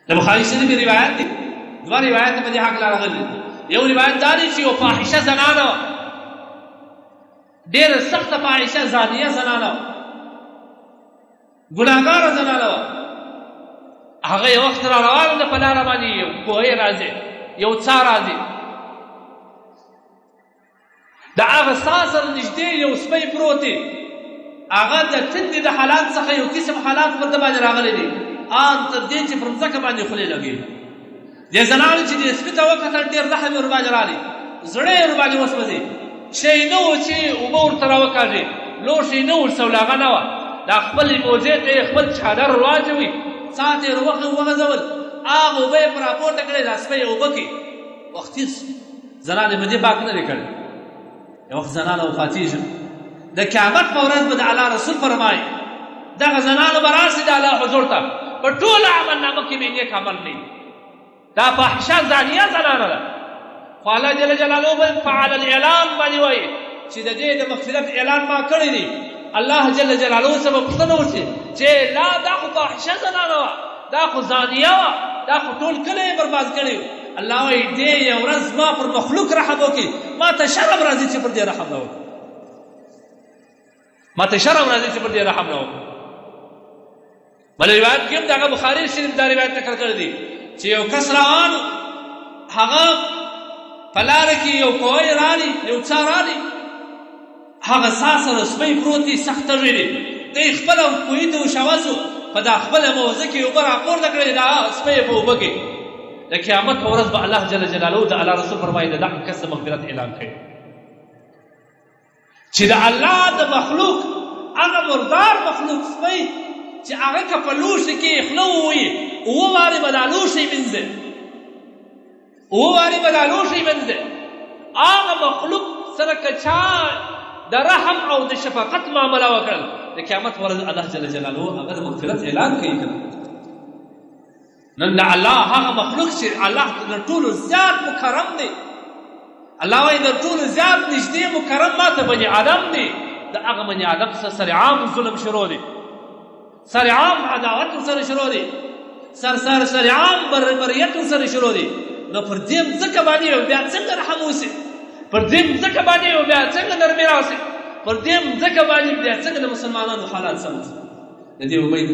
د بخاري شریف روایت دی، دوه روایت په دې حق راغلي. یو روایت دا دی چې یو فاحشه زنانه وه، ډېره سخته فاحشه زانیه زنانه وه، ګناهګاره زنانه وه. هغه یو وخت را روانه ده په لاره باندې، یو کوهی راځي، یو څا راځي، د هغه څا سره نږدې یو سپی پروت دی. هغه د تندې د حالات څخه یو قسم حالات پر ده باندې راغلی دي، ان تر دې چې پر مځکه باندې خولې لګېږي. دې زنانو چې دې سپي ته وکتل، ډېر رحم یې ورباندې راغلی، زړه یې ورباندې وسوځېد. شی نه و چې اوبه ورته راوکاږي، لوښی نه ورسوله، هغه نه وه. دا خپلې موزې ته یې خپل چادر واچوي، څا ته یې وغځول، هغه اوبه یې په راپورته کړې، دا سپی یې اوبه کړي. وختي زنانې په دې باک نه دی کړی. یو وخت زنانه وفاتېږي، د قیامت په ورځ به د الله رسول فرمایي دغه زنانو به راسي د الله حضور ته، په ټوله عملنامه کې به نیک عمل نه وي. دا فاحشه زانیه زنانه ده، خو الله جل جلاله به په علی الاعلان باندې وایي چې د دې د مغفرت اعلان ما کړی دی. الله جل جلاله څخه به پوښتنه وشي چې لا دا خو فاحشه زنانه وه، دا خو زانیه وه، دا خو ټول کلی یې برباد کړی و. الله وایي دې یو ورځ ما پر مخلوق رحم وکړي، ما ته شرم راځي چې پر دې رحم نه وکړي، ما ته شرم راځي چې پر دې رحم نه وکړي. بل روایت کې هم دغه بخاري شریف دا روایت نقل کړی دی چې یو کس روان، هغه په لاره کې یو کوهی راغلی، یو څا راغلی، هغه څا سره سپی پروت دی، سخت تږی دی. دی خپله کوهي ته وشوځو، په دا خپله موزه کې اوبه راپورته کړې، دا سپی یې په اوبه کې. د قیامت په ورځ به الله جل جلاله د الله رسول فرمایي د دغه کس د مغفرت اعلان کوي چې د الله د مخلوق، هغه مردار مخلوق سپی چې هغه که په لوښي کې خوله ووهي، اووه وارې به دا لوښی مینځي، اووه وارې به دا لوښی مینځي. هغه مخلوق سره که چا د رحم او د شفقت معامله وکړل، د قیامت ورځ الله جل جلاله هغه د مغفرت اعلان کوي. نن د الله هغه مخلوق چې الله تر ټولو زیات مکرم دی، الله وایي تر ټولو زیات نږدې مکرم ما ته بني آدم دی. د هغه بني آدم سره سر عام ظلم شروع دی، سر عام عداوت سره شروع دی، سر عام بریت سره شروع دی. نو پر دې مځکه باندې بیا څنګه رحم وشي، پر دې مځکه باندې بیا څنګه نرمي راشي، پر دې مځکه باندې بیا څنګه د مسلمانانو حالات سم شي. د دې امید